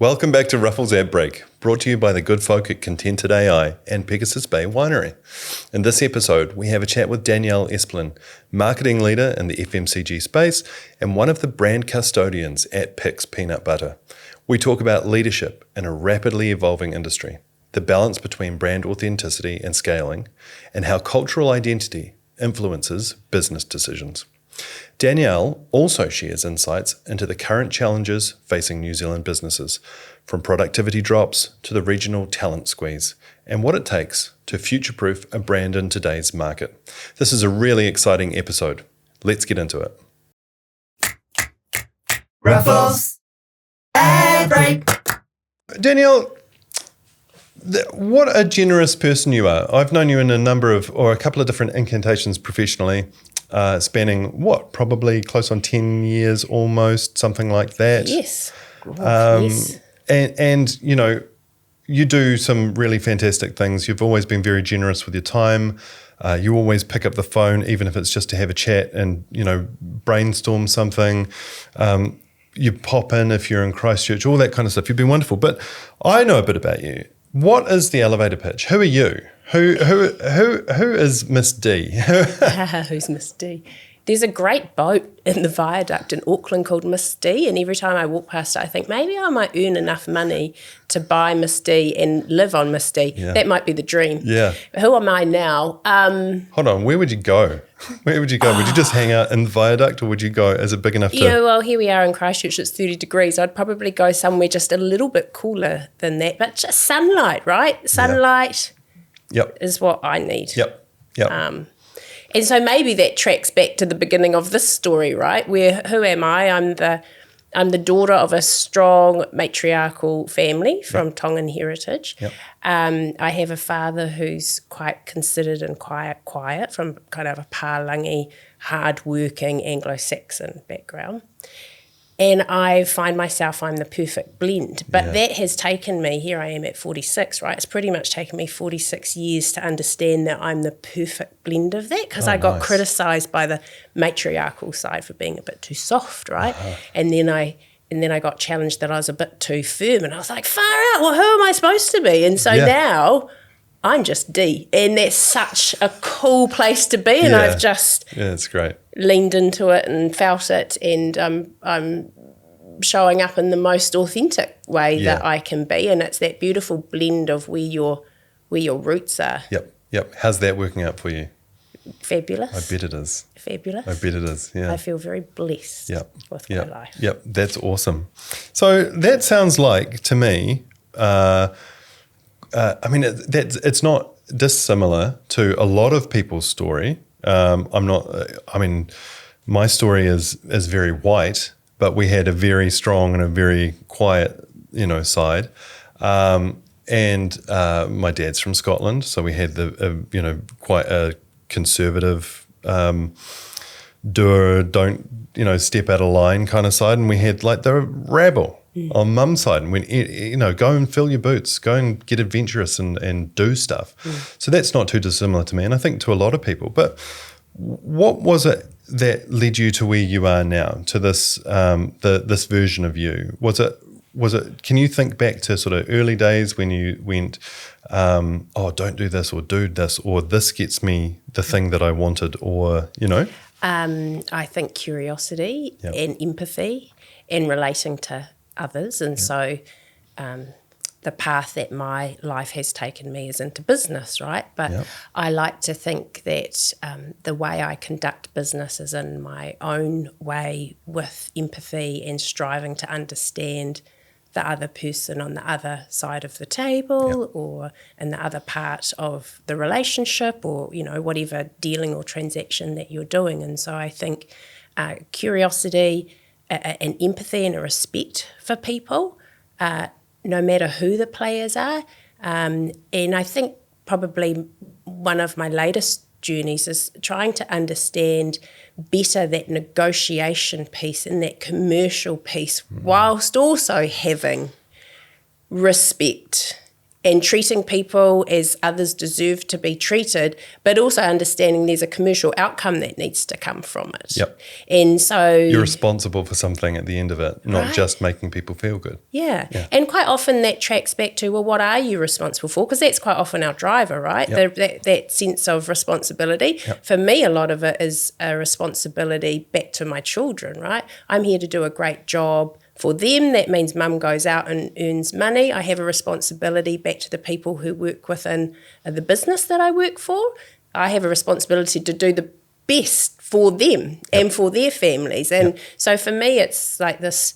Welcome back to Ruffells Ad Break, brought to you by the good folk at Contented AI and Pegasus Bay Winery. In this episode, we have a chat with Danielle Esplin, marketing leader in the FMCG space and one of the brand custodians at Pics Peanut Butter. We talk about leadership in a rapidly evolving industry, the balance between brand authenticity and scaling, and how cultural identity influences business decisions. Danielle also shares insights into the current challenges facing New Zealand businesses, from productivity drops to the regional talent squeeze, and what it takes to future-proof a brand in today's market. This is a really exciting episode. Let's get into it. Ruffells Ad Break. Danielle, what a generous person you are. I've known you in a couple of different incantations professionally. Spanning probably close on 10 years almost, something like that. Yes. Yes. And you know, you do some really fantastic things. You've always been very generous with your time. You always pick up the phone, even if it's just to have a chat and, you know, brainstorm something. You pop in if you're in Christchurch, all that kind of stuff. You've been wonderful. But I know a bit about you. What is the elevator pitch? Who are you? Who is Miss D? Who's Miss D? There's a great boat in the viaduct in Auckland called Miss D, and every time I walk past it, I think maybe I might earn enough money to buy Miss D and live on Miss D. Yeah. That might be the dream. Yeah. But who am I now? Hold on, where would you go? Where would you go? Would you just hang out in the viaduct, or would you go, is it big enough to... Yeah, well, here we are in Christchurch, it's 30 degrees. I'd probably go somewhere just a little bit cooler than that, but just sunlight, right? Sunlight is what I need. Yep. And so maybe that tracks back to the beginning of this story, right? Where, who am I? I'm the daughter of a strong matriarchal family from Tongan heritage. Yep. I have a father who's quite considered and quiet from kind of a Palangi, hard-working Anglo-Saxon background. And I find myself, I'm the perfect blend. But that has taken me, here I am at 46, right? It's pretty much taken me 46 years to understand that I'm the perfect blend of that, because I got criticised by the matriarchal side for being a bit too soft, right? Uh-huh. And then I got challenged that I was a bit too firm, and I was like, far out, well, who am I supposed to be? And so now I'm just D, and that's such a cool place to be, and I've just it's great. Leaned into it and felt it, and I'm showing up in the most authentic way that I can be, and it's that beautiful blend of where your roots are. Yep. How's that working out for you? Fabulous. I bet it is. Fabulous. I bet it is, yeah. I feel very blessed with my life. Yep, that's awesome. So that sounds like, to me, I mean, it's not dissimilar to a lot of people's story. My story is very white, but we had a very strong and a very quiet, side. And my dad's from Scotland, so we had quite a conservative, don't step out of line kind of side, and we had like the rabble on mum's side, and when go and fill your boots, go and get adventurous and do stuff. So that's not too dissimilar to me, and I think to a lot of people. But what was it that led you to where you are now, to this this version of you? Was it? Can you think back to sort of early days when you went, don't do this, or do this, or this gets me the thing that I wanted, or I think curiosity and empathy and relating to others, and so the path that my life has taken me is into business, right? But I like to think that the way I conduct business is in my own way, with empathy and striving to understand the other person on the other side of the table or in the other part of the relationship, or whatever dealing or transaction that you're doing. And so I think curiosity and empathy and a respect for people, no matter who the players are. And I think probably one of my latest journeys is trying to understand better that negotiation piece and that commercial piece, whilst also having respect and treating people as others deserve to be treated, but also understanding there's a commercial outcome that needs to come from it. Yep. And so you're responsible for something at the end of it, not just making people feel good. Yeah. And quite often that tracks back to, well, what are you responsible for? Because that's quite often our driver, right? Yep. That sense of responsibility. Yep. For me, a lot of it is a responsibility back to my children, right? I'm here to do a great job for them. That means mum goes out and earns money. I have a responsibility back to the people who work within the business that I work for. I have a responsibility to do the best for them and for their families. And so for me, it's like this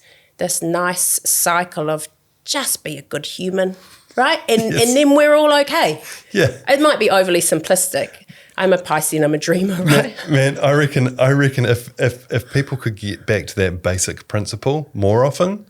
nice cycle of just be a good human, right? And then we're all okay. Yeah. It might be overly simplistic. I'm a Pisces and I'm a dreamer, right? Man, I reckon if people could get back to that basic principle more often,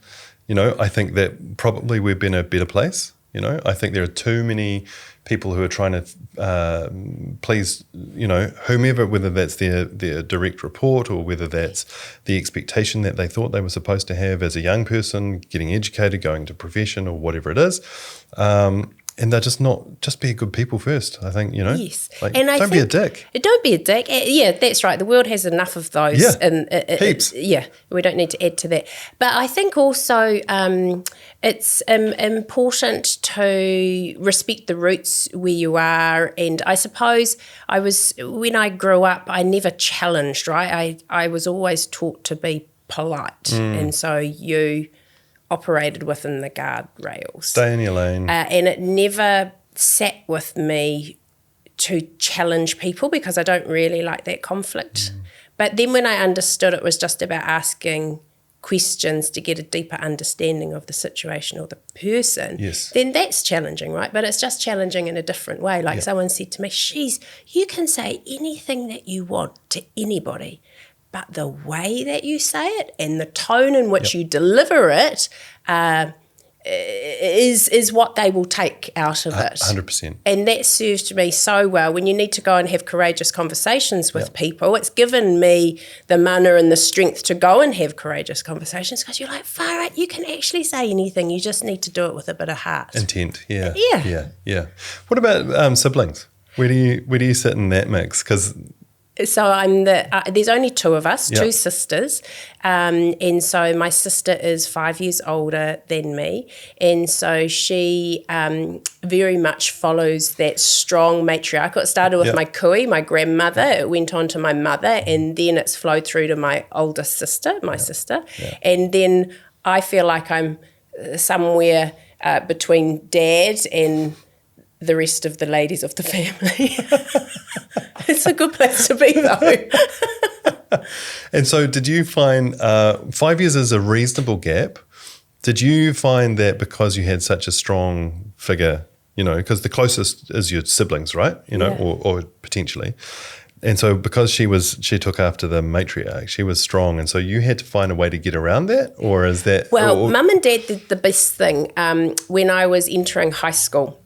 I think that probably we'd be in a better place. I think there are too many people who are trying to please, whomever, whether that's their direct report or whether that's the expectation that they thought they were supposed to have as a young person, getting educated, going to profession or whatever it is. And they're just be good people first, I think, Yes. And don't be a dick. Don't be a dick. Yeah, that's right. The world has enough of those. Yeah, and heaps. We don't need to add to that. But I think also it's important to respect the roots where you are. And I suppose when I grew up, I never challenged, right? I was always taught to be polite. And so you operated within the guardrails. Stay in your lane. And it never sat with me to challenge people because I don't really like that conflict. But then when I understood it was just about asking questions to get a deeper understanding of the situation or the person, then that's challenging, right? But it's just challenging in a different way. Like someone said to me, you can say anything that you want to anybody, but the way that you say it and the tone in which you deliver it is what they will take out of it. 100%. And that served me so well. When you need to go and have courageous conversations with people, it's given me the mana and the strength to go and have courageous conversations because you're like, far out, you can actually say anything. You just need to do it with a bit of heart. Intent, yeah. What about siblings? Where do you sit in that mix? Because so I'm there's only two of us, two sisters, and so my sister is 5 years older than me, and so she very much follows that strong matriarchal. It started with my kiwi, my grandmother, it went on to my mother, and then it's flowed through to my older sister, sister, and then I feel like I'm somewhere between dad and the rest of the ladies of the family. It's a good place to be, though. And so did you find 5 years is a reasonable gap? Did you find that because you had such a strong figure, because the closest is your siblings, right? Or potentially. And so because she took after the matriarch, she was strong. And so you had to find a way to get around that? Or is that... Well, Mum and Dad did the best thing. When I was entering high school,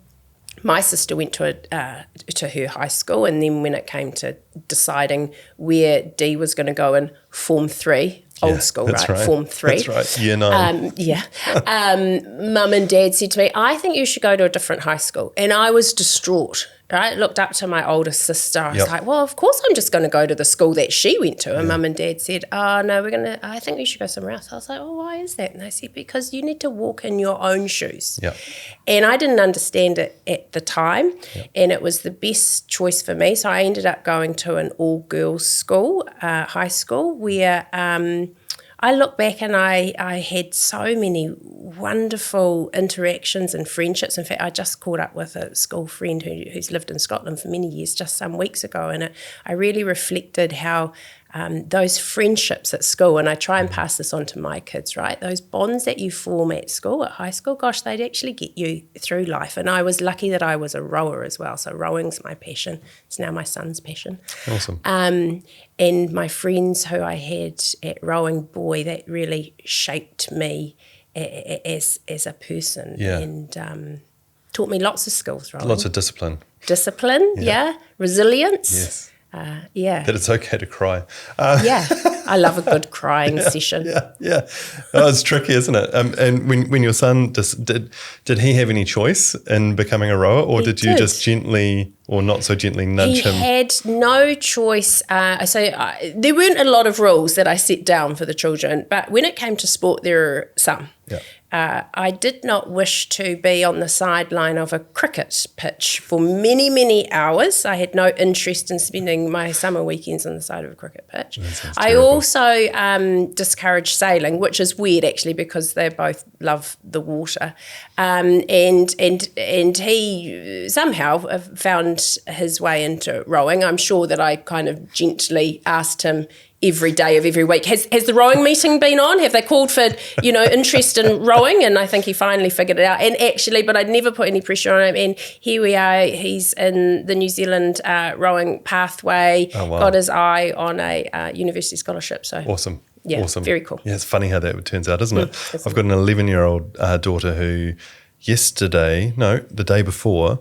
my sister went to her high school, and then when it came to deciding where Dee was going to go in Form 3, old school, right? Form 3. That's right, Year 9. Mum and Dad said to me, I think you should go to a different high school. And I was distraught. I looked up to my older sister. I was like, well, of course I'm just going to go to the school that she went to. And Mum and Dad said, oh, no, I think we should go somewhere else. I was like, oh, why is that? And they said, because you need to walk in your own shoes. And I didn't understand it at the time. And it was the best choice for me. So I ended up going to an all-girls school, high school, where I look back and I had so many wonderful interactions and friendships. In fact, I just caught up with a school friend who's lived in Scotland for many years just some weeks ago, and I really reflected how those friendships at school, and I try and pass this on to my kids, right? Those bonds that you form at school, at high school, gosh, they'd actually get you through life. And I was lucky that I was a rower as well. So rowing's my passion. It's now my son's passion. Awesome. And my friends who I had at rowing, boy, that really shaped me as a person and taught me lots of skills. Rowing. Lots of discipline. Resilience. Yes. That it's okay to cry. I I love a good crying session. Yeah. Oh, it's tricky, isn't it? And when your son did he have any choice in becoming a rower, or did you just gently or not so gently nudge him? He had no choice. There weren't a lot of rules that I set down for the children, but when it came to sport, there are some. Yeah. I did not wish to be on the sideline of a cricket pitch for many, many hours. I had no interest in spending my summer weekends on the side of a cricket pitch. I also discouraged sailing, which is weird actually because they both love the water. And he somehow found his way into rowing. I'm sure that I kind of gently asked him every day of every week, has the rowing meeting been on? Have they called for, interest in rowing? And I think he finally figured it out. And actually, but I'd never put any pressure on him. And here we are, he's in the New Zealand rowing pathway, got his eye on a university scholarship. So awesome. Yeah, awesome. Very cool. Yeah, it's funny how that turns out, isn't it? I've got an 11-year-old daughter who the day before,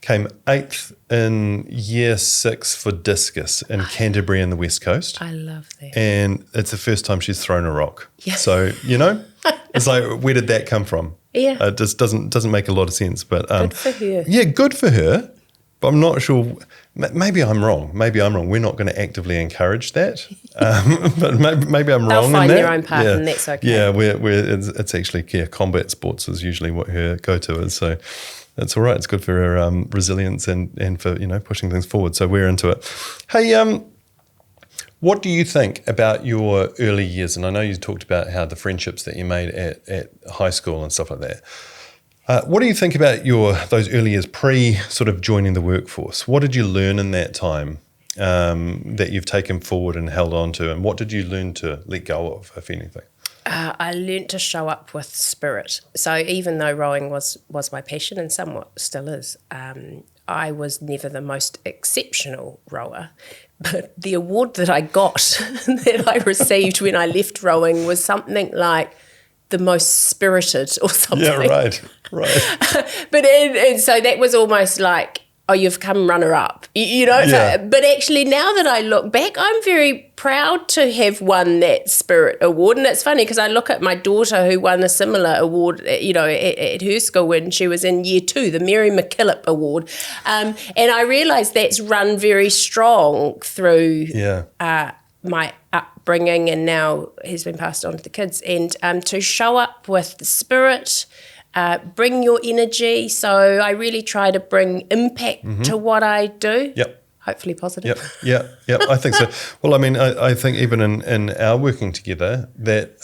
came 8th in year 6 for discus in Canterbury and the West Coast. I love that. And it's the first time she's thrown a rock. Yeah. So, it's like, where did that come from? Yeah. It just doesn't make a lot of sense. But good for her. Yeah, good for her. But I'm not sure. Maybe I'm wrong. We're not going to actively encourage that. But maybe I'm wrong in that. They'll find their own path, and that's okay. Yeah, it's actually combat sports is usually what her go-to is. So that's all right. It's good for her resilience and for pushing things forward. So we're into it. Hey, what do you think about your early years? And I know you talked about how the friendships that you made at high school and stuff like that. What do you think about those early years pre sort of joining the workforce? What did you learn in that time that you've taken forward and held on to? And what did you learn to let go of, if anything? I learnt to show up with spirit. So even though rowing was my passion and somewhat still is, I was never the most exceptional rower. But the award that I got, that I received when I left rowing was something like the most spirited or something. Yeah, right. But and so that was almost like, oh, you've come runner-up, Yeah. But actually now that I look back, I'm very proud to have won that Spirit Award. And it's funny because I look at my daughter who won a similar award, at her school when she was in year 2, the Mary McKillop Award. And I realise that's run very strong through my upbringing and now has been passed on to the kids. And to show up with the spirit, bring your energy. So I really try to bring impact to what I do. Yep. Hopefully positive. Yep. I think so. Well, I mean, I think even in our working together that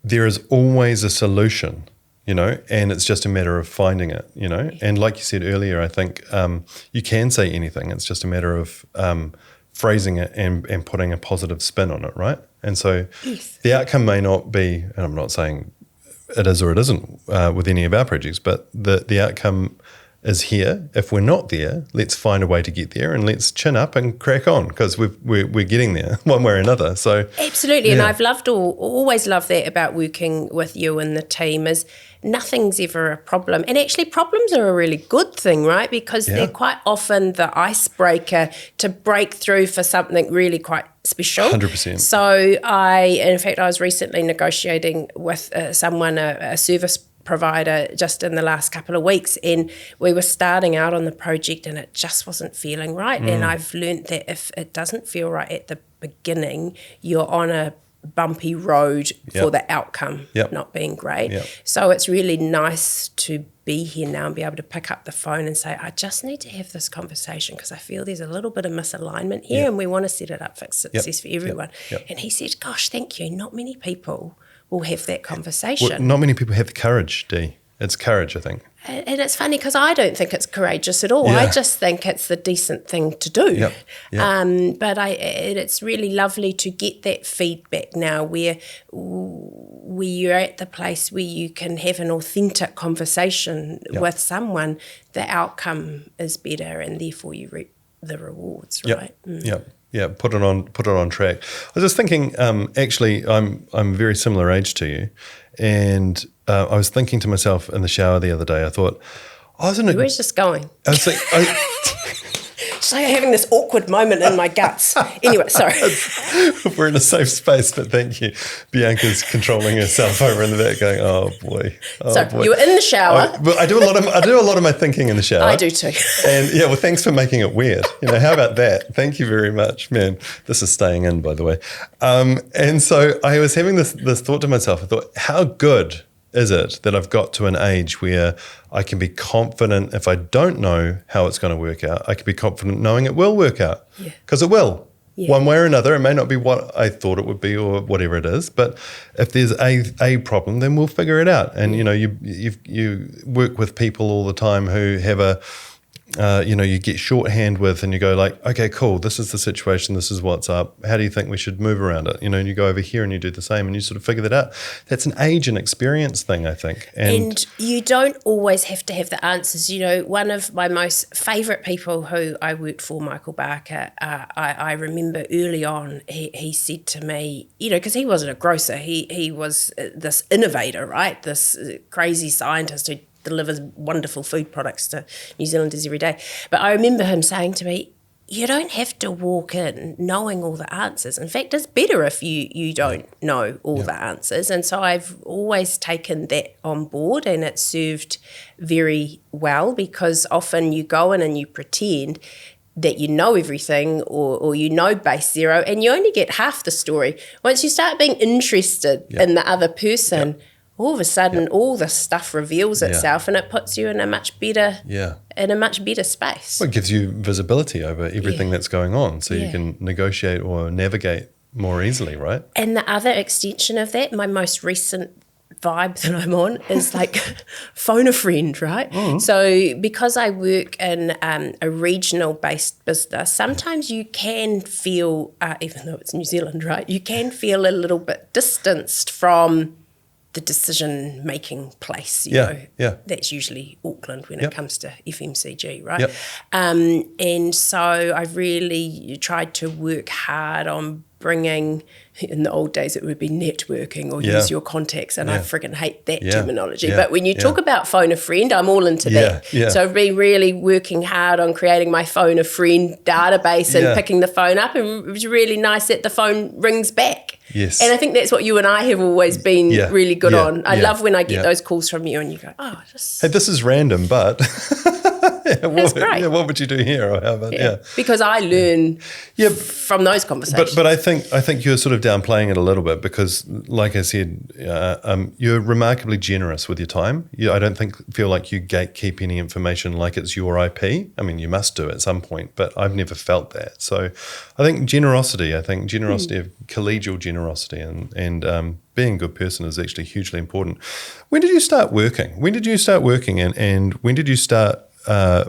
there is always a solution, and it's just a matter of finding it, And like you said earlier, I think you can say anything. It's just a matter of phrasing it and putting a positive spin on it, right? And so the outcome may not be, and I'm not saying it is or it isn't with any of our projects, but the outcome is here. If we're not there, let's find a way to get there and let's chin up and crack on because we're getting there one way or another. So absolutely, and I've always loved that about working with you and the team is nothing's ever a problem. And actually problems are a really good thing, right? Because they're quite often the icebreaker to break through for something really quite special. 100%. So in fact, I was recently negotiating with someone, a service provider, just in the last couple of weeks, and we were starting out on the project and it just wasn't feeling right. And I've learnt that if it doesn't feel right at the beginning, you're on a bumpy road for the outcome not being great. So it's really nice to be here now and be able to pick up the phone and say, I just need to have this conversation because I feel there's a little bit of misalignment here and we want to set it up for success for everyone. And he said, gosh, thank you. Not many people will have that conversation. Well, not many people have the courage, Dee. It's courage, I think. And it's funny because I don't think it's courageous at all. I just think it's the decent thing to do. But it's really lovely to get that feedback now where you're at the place where you can have an authentic conversation with someone. The outcome is better and therefore you reap the rewards, right? Yeah, put it on track. I was just thinking, actually, I'm very similar age to you, and I was thinking to myself in the shower the other day. I thought, where's this going? I was like, like having this awkward moment in my guts. Anyway, sorry. We're in a safe space, but thank you. Bianca's controlling herself over in the back going, oh boy. So you were in the shower. I do a lot of my thinking in the shower. I do too. And yeah, well, thanks for making it weird. How about that? Thank you very much, man. This is staying in, by the way. And so I was having this thought to myself. I thought, how good is it that I've got to an age where I can be confident if I don't know how it's going to work out, I can be confident knowing it will work out, because it will. Yeah. One way or another. It may not be what I thought it would be or whatever it is, but if there's a problem, then we'll figure it out. And you work with people all the time who have you get shorthand with, and you go like, okay, cool, this is the situation, this is what's up, how do you think we should move around it? And you go over here and you do the same, and you sort of figure that out. That's an age and experience thing, I think. And you don't always have to have the answers. One of my most favourite people who I worked for, Michael Barker, I remember early on, he said to me, because he wasn't a grocer, he was this innovator, right? This crazy scientist who delivers wonderful food products to New Zealanders every day. But I remember him saying to me, you don't have to walk in knowing all the answers. In fact, it's better if you don't know all the answers. And so I've always taken that on board, and it served very well, because often you go in and you pretend that you know everything or base zero, and you only get half the story. Once you start being interested in the other person, all of a sudden all this stuff reveals itself, and it puts you in a much better space. Well, it gives you visibility over everything that's going on, so you can negotiate or navigate more easily, right? And the other extension of that, my most recent vibe that I'm on is like phone a friend, right? So because I work in a regional based business, sometimes you can feel, even though it's New Zealand, right, you can feel a little bit distanced from the decision-making place, you know. That's usually Auckland when it comes to FMCG, right? And so I've really tried to work hard on bringing, in the old days it would be networking or use your contacts, and I friggin' hate that terminology. But when you talk about phone a friend, I'm all into that. So I've been really working hard on creating my phone a friend database and picking the phone up, and it was really nice that the phone rings back. Yes. And I think that's what you and I have always been really good on. I love when I get those calls from you and you go, hey, this is random, but that's great. Yeah, what would you do here? Or how about because I learn from those conversations. But I think you're sort of downplaying it a little bit, because, like I said, you're remarkably generous with your time. I don't feel like you gatekeep any information like it's your IP. I mean, you must do at some point, but I've never felt that. So I think generosity of collegial generosity and being a good person is actually hugely important. When did you start working? And when did you start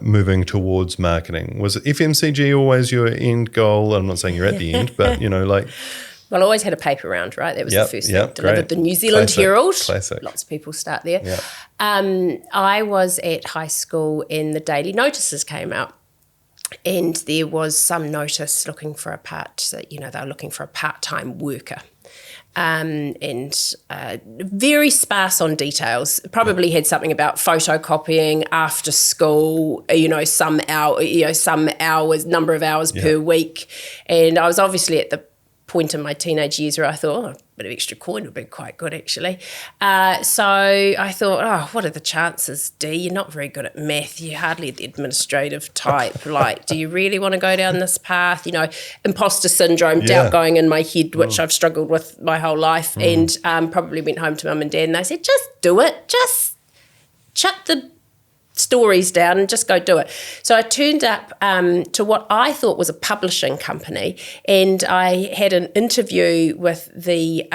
moving towards marketing? Was it FMCG always your end goal? I'm not saying you're at the end, but Well, I always had a paper round, right? That was the first thing. Delivered the New Zealand Herald. Classic. Lots of people start there. I was at high school and the daily notices came out. And there was some notice looking for they were looking for a part-time worker. And very sparse on details. Probably had something about photocopying after school, some hours, number of hours per week. And I was obviously at the point in my teenage years where I thought, a bit of extra coin would be quite good, actually. So I thought, what are the chances, Dee? You're not very good at math. You're hardly the administrative type. Like, do you really want to go down this path? Imposter syndrome, doubt going in my head, which I've struggled with my whole life. And probably went home to mum and dad and they said, just do it. Just shut the stories down and just go do it. So I turned up to what I thought was a publishing company, and I had an interview with the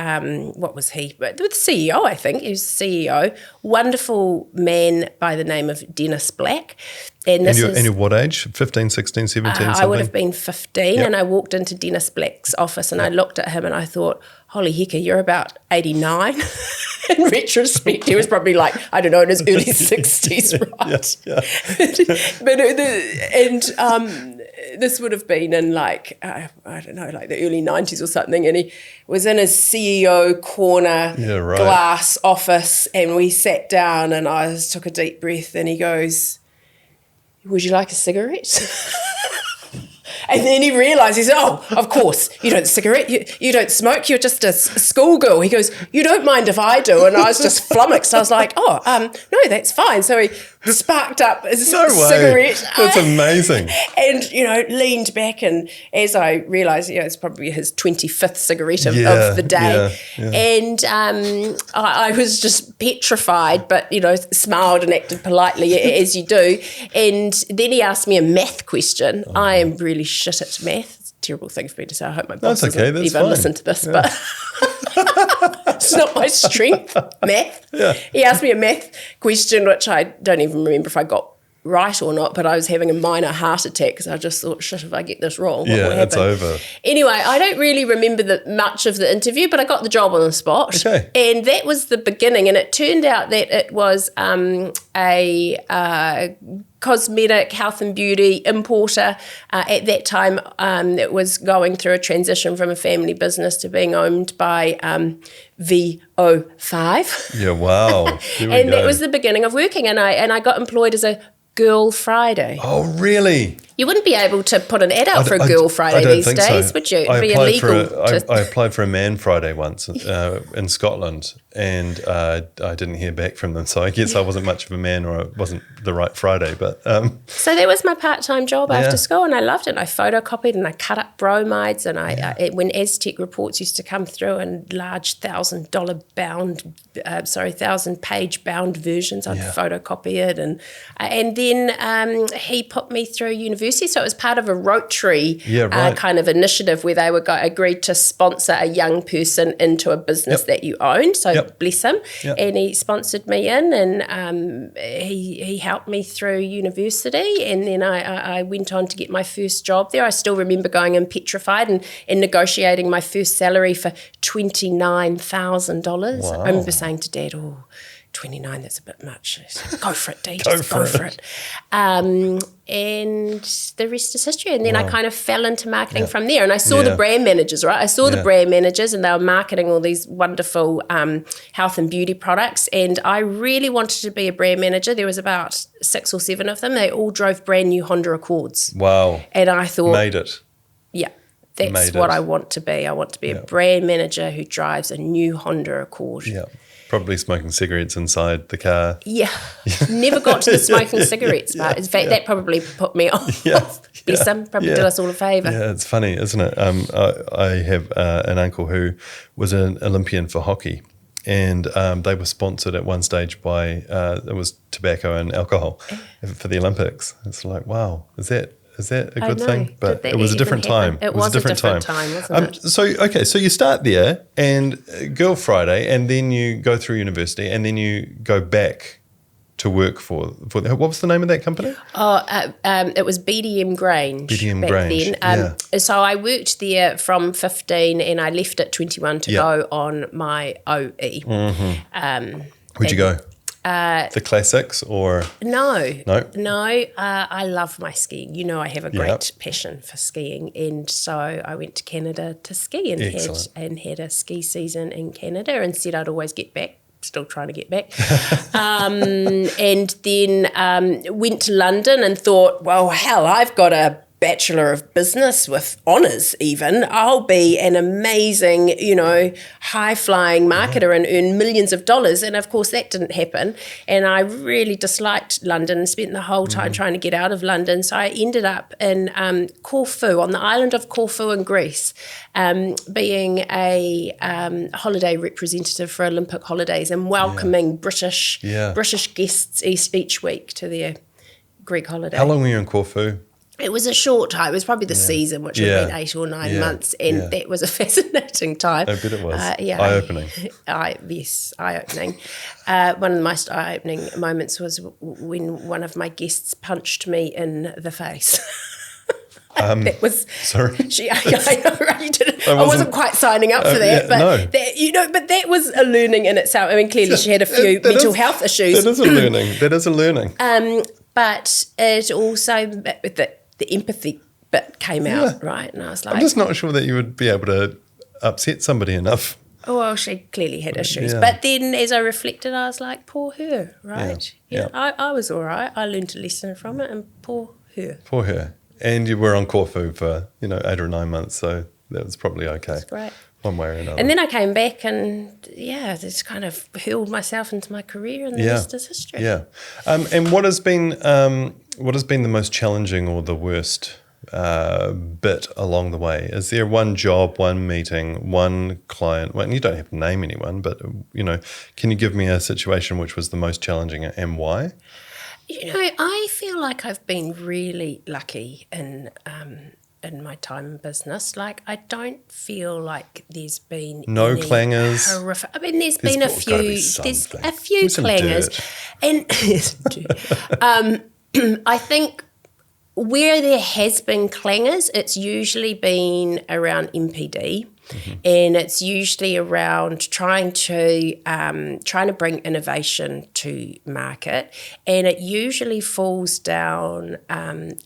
with the CEO, I think. He was the CEO, wonderful man by the name of Dennis Black. And you're what age? 15, 16, 17, something? I would have been 15, and I walked into Dennis Black's office and I looked at him and I thought, holy hecker, you're about 89. In retrospect, he was probably like, I don't know, in his early 60s, right? But this would have been in like the early 90s or something, and he was in his CEO corner glass office, and we sat down and I just took a deep breath and he goes, would you like a cigarette? And then he realised, he said, oh, of course, you don't cigarette, you don't smoke, you're just a schoolgirl. He goes, you don't mind if I do? And I was just flummoxed. I was like, no, that's fine. So he sparked up a cigarette. That's amazing. And, leaned back, and as I realised, it's probably his 25th cigarette of the day. Yeah. And I was just petrified, but, smiled and acted politely as you do. And then he asked me a math question. I am really shit at math. It's a terrible thing for me to say. I hope my boss doesn't even listen to this, but it's not my strength, math. Yeah. He asked me a math question, which I don't even remember if I got right or not, but I was having a minor heart attack because I just thought, shit, if I get this wrong, what will happen? It's over. Anyway, I don't really remember much of the interview, but I got the job on the spot. Okay. And that was the beginning. And it turned out that it was a cosmetic health and beauty importer. At that time, it was going through a transition from a family business to being owned by VO5. Yeah, wow. And that was the beginning of working. And I got employed as a Girl Friday. Oh, really? You wouldn't be able to put an ad out for a Girl Friday these days, would you? It'd be illegal. I applied for a Man Friday once in Scotland, and I didn't hear back from them. So I guess I wasn't much of a man, or it wasn't the right Friday. But so that was my part-time job after school, and I loved it. And I photocopied and I cut up bromides, and when Aztec reports used to come through in large $1,000-page bound versions, I'd photocopy it, and then he put me through university. So it was part of a Rotary kind of initiative where they agreed to sponsor a young person into a business that you owned. So bless him. And he sponsored me in, and he helped me through university. And then I went on to get my first job there. I still remember going in petrified and negotiating my first salary for $29,000. Wow. I remember saying to Dad, 29, that's a bit much. Go for it, Dee, just go for it. And the rest is history. And then I kind of fell into marketing from there. And I saw the brand managers, right? I saw the brand managers, and they were marketing all these wonderful health and beauty products. And I really wanted to be a brand manager. There was about 6 or 7 of them. They all drove brand new Honda Accords. Wow. And I thought... Made it. Yeah. That's what I want to be. I want to be a brand manager who drives a new Honda Accord. Yeah. Probably smoking cigarettes inside the car. Yeah, never got to the smoking cigarettes part. In fact, that probably put me off. Bless him, probably did us all a favour. Yeah, it's funny, isn't it? I have an uncle who was an Olympian for hockey, and they were sponsored at one stage by, it was tobacco and alcohol for the Olympics. It's like, wow, is that a good thing? But it was a different time. It was a different time, wasn't it? So you start there, and Girl Friday, and then you go through university, and then you go back to work for what was the name of that company? It was BDM Grange. BDM back Grange, then. So I worked there from 15, and I left at 21 to go on my OE. Mm-hmm. Where'd you go? The classics or? No. I love my skiing. I have a great passion for skiing, and so I went to Canada to ski and had a ski season in Canada, and said I'd always get back. Still trying to get back. And then went to London and thought, well, hell, I've got a Bachelor of Business with honours even. I'll be an amazing, high-flying marketer and earn millions of dollars. And, of course, that didn't happen. And I really disliked London and spent the whole time trying to get out of London. So I ended up in Corfu, on the island of Corfu in Greece, being a holiday representative for Olympic holidays and welcoming British guests each week to their Greek holiday. How long were you in Corfu? It was a short time. It was probably the season, which would have been 8 or 9 months, and that was a fascinating time. I bet it was. Eye-opening. Yes, eye-opening. One of the most eye-opening moments was when one of my guests punched me in the face. That was sorry. I know, right? You did. I wasn't quite signing up for that, but but that was a learning in itself. I mean, clearly she had a few mental health issues. That is a learning. But it also the empathy bit came out, right? And I was like, I'm just not sure that you would be able to upset somebody enough. Oh, well, she clearly had issues. Yeah. But then as I reflected, I was like, poor her, right? I was all right. I learned a lesson from it, and poor her. Poor her. And you were on Corfu for, 8 or 9 months, so that was probably okay. That's great. One way or another. And then I came back and, just kind of hurled myself into my career, and the rest is history. Yeah. And what has been the most challenging or the worst bit along the way? Is there one job, one meeting, one client? Well, and you don't have to name anyone, but, can you give me a situation which was the most challenging and why? I feel like I've been really lucky in my time in business. Like, I don't feel like there's been no any clangers. horrific. I mean, there's been a few. There's a few clangers, and I think where there has been clangers, it's usually been around MPD. And it's usually around trying to bring innovation to market, and it usually falls down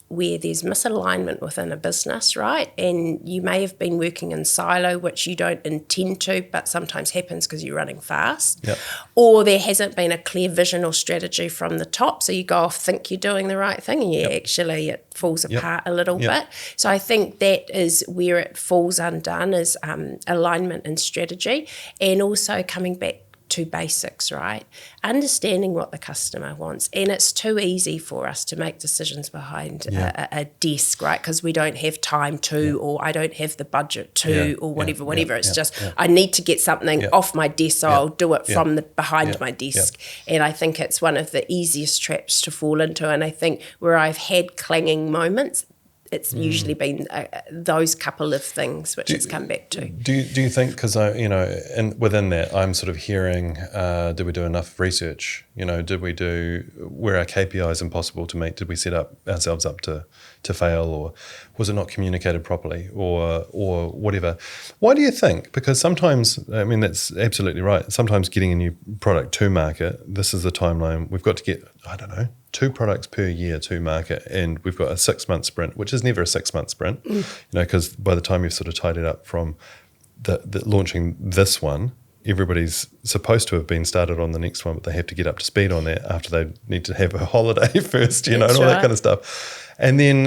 where there's misalignment within a business, right? And you may have been working in silo, which you don't intend to, but sometimes happens because you're running fast. Yep. Or there hasn't been a clear vision or strategy from the top, so you go off, think you're doing the right thing, and actually it falls apart a little bit. So I think that is where it falls undone, is alignment and strategy, and also coming back to basics, right? Understanding what the customer wants. And it's too easy for us to make decisions behind a desk, right? Because we don't have time to, or I don't have the budget to, or whatever. It's just, I need to get something off my desk, so I'll do it from behind my desk. And I think it's one of the easiest traps to fall into. And I think where I've had clanging moments, it's usually been those couple of things which it's come back to. Do you think, because and within that, I'm sort of hearing, did we do enough research? Were our KPIs impossible to meet? Did we set ourselves up to fail, or was it not communicated properly, or whatever? Why do you think? Because sometimes, that's absolutely right. Sometimes getting a new product to market, this is the timeline. We've got to get, 2 products per year to market, and we've got a 6-month sprint, which is never a 6-month sprint, because by the time you've sort of tied it up from the launching this one, everybody's supposed to have been started on the next one, but they have to get up to speed on that after they need to have a holiday first, and all that kind of stuff. And then,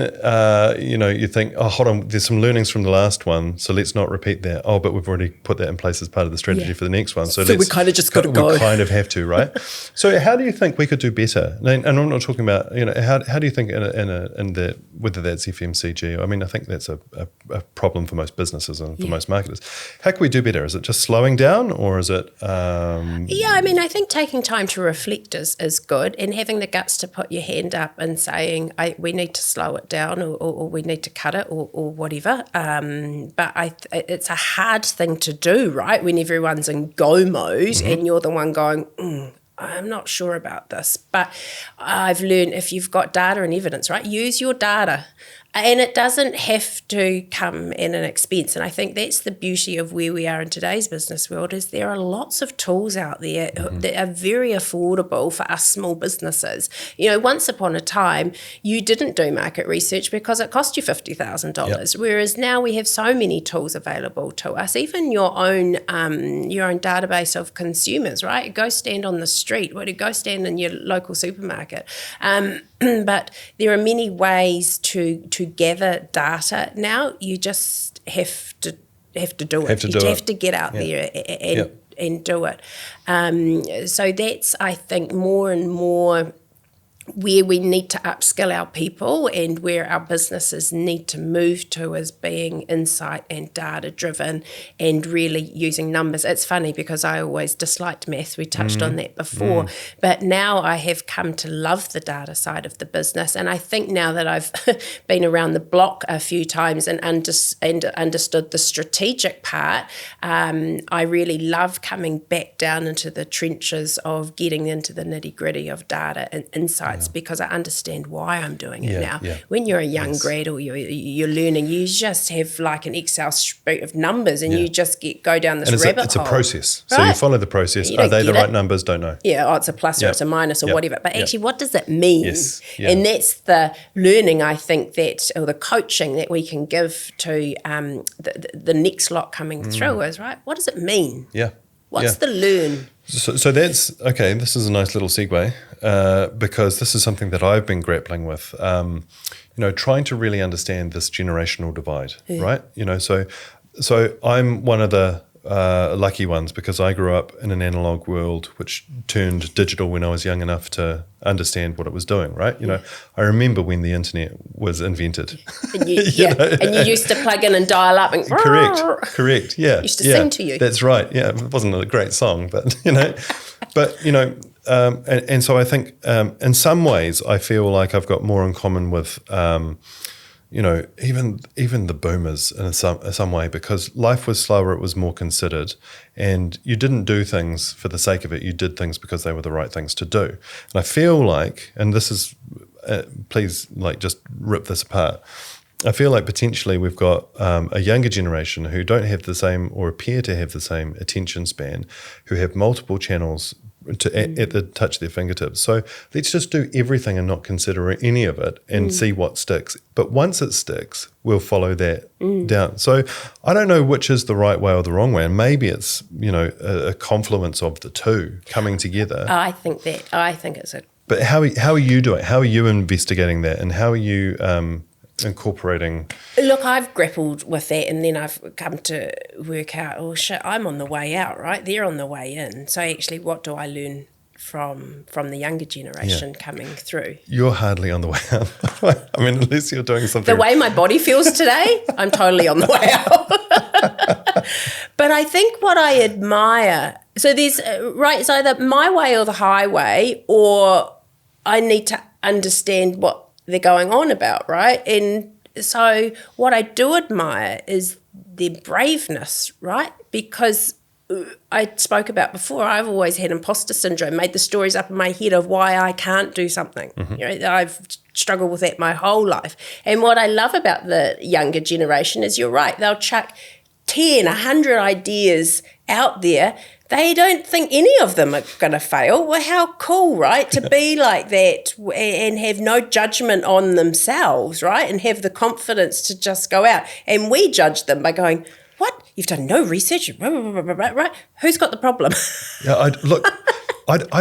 you think, oh, hold on, there's some learnings from the last one, so let's not repeat that. Oh, but we've already put that in place as part of the strategy for the next one. So we kind of just got to go. We kind of have to, right? So how do you think we could do better? And I'm not talking about, how do you think in the, whether that's FMCG? I think that's a problem for most businesses and for most marketers. How can we do better? Is it just slowing down, or is it... I think taking time to reflect is good, and having the guts to put your hand up and saying, we need to slow it down, or we need to cut it, or whatever. But it's a hard thing to do, right? When everyone's in go mode and you're the one going, I'm not sure about this. But I've learned, if you've got data and evidence, right, use your data. And it doesn't have to come in an expense. And I think that's the beauty of where we are in today's business world, is there are lots of tools out there that are very affordable for us small businesses. Once upon a time, you didn't do market research because it cost you $50,000. Whereas now we have so many tools available to us, even your own database of consumers, right? Go stand on the street, go stand in your local supermarket. But there are many ways to gather data now. You just have to do it. You have to get out there and do it. So that's, I think, more and more where we need to upskill our people, and where our businesses need to move to, is being insight and data driven, and really using numbers. It's funny because I always disliked math. We touched on that before, but now I have come to love the data side of the business. And I think now that I've been around the block a few times and understood the strategic part, I really love coming back down into the trenches of getting into the nitty gritty of data and insights, because I understand why I'm doing it now. When you're a young grad, or you're learning, you just have like an Excel spreadsheet of numbers, and you just go down this rabbit hole. It's a process. Right? So you follow the process. Are they the right numbers? Don't know. It's a plus or it's a minus or whatever. But actually, what does it mean? Yes. And that's the learning, I think, or the coaching that we can give to the next lot coming through is, right, what does it mean? Yeah. What's the learn? So that's, okay, this is a nice little segue because this is something that I've been grappling with, trying to really understand this generational divide, right? So I'm one of the lucky ones because I grew up in an analog world which turned digital when I was young enough to understand what it was doing, right? I remember when the internet was invented. And you used to plug in and dial up and correct, yeah. Used to sing to you. That's right, yeah. It wasn't a great song, but and so I think in some ways I feel like I've got more in common with even the boomers in some way, because life was slower, it was more considered, and you didn't do things for the sake of it. You did things because they were the right things to do. And I feel like, and this is, please, just rip this apart. I feel like potentially we've got a younger generation who don't have the same, or appear to have the same attention span, who have multiple channels at the touch of their fingertips. So let's just do everything and not consider any of it and see what sticks. But once it sticks, we'll follow that down. So I don't know which is the right way or the wrong way. And maybe it's, a confluence of the two coming together. I think it's a... But how are you doing? How are you investigating that? And how are you incorporating? Look, I've grappled with that, and then I've come to work out, oh shit, I'm on the way out, right? They're on the way in. So actually, what do I learn from the younger generation coming through? You're hardly on the way out. I mean, unless you're doing something. The way my body feels today, I'm totally on the way out. But I think what I admire, so there's, it's either my way or the highway, or I need to understand what they're going on about, right? And so what I do admire is their braveness, right? Because I spoke about before, I've always had imposter syndrome, made the stories up in my head of why I can't do something. I've struggled with that my whole life. And what I love about the younger generation is, you're right, they'll chuck 10, 100 ideas out there. They don't think any of them are going to fail. Well, how cool, right, to be like that and have no judgment on themselves, right, and have the confidence to just go out. And we judge them by going, what? You've done no research, right? Who's got the problem? Yeah, I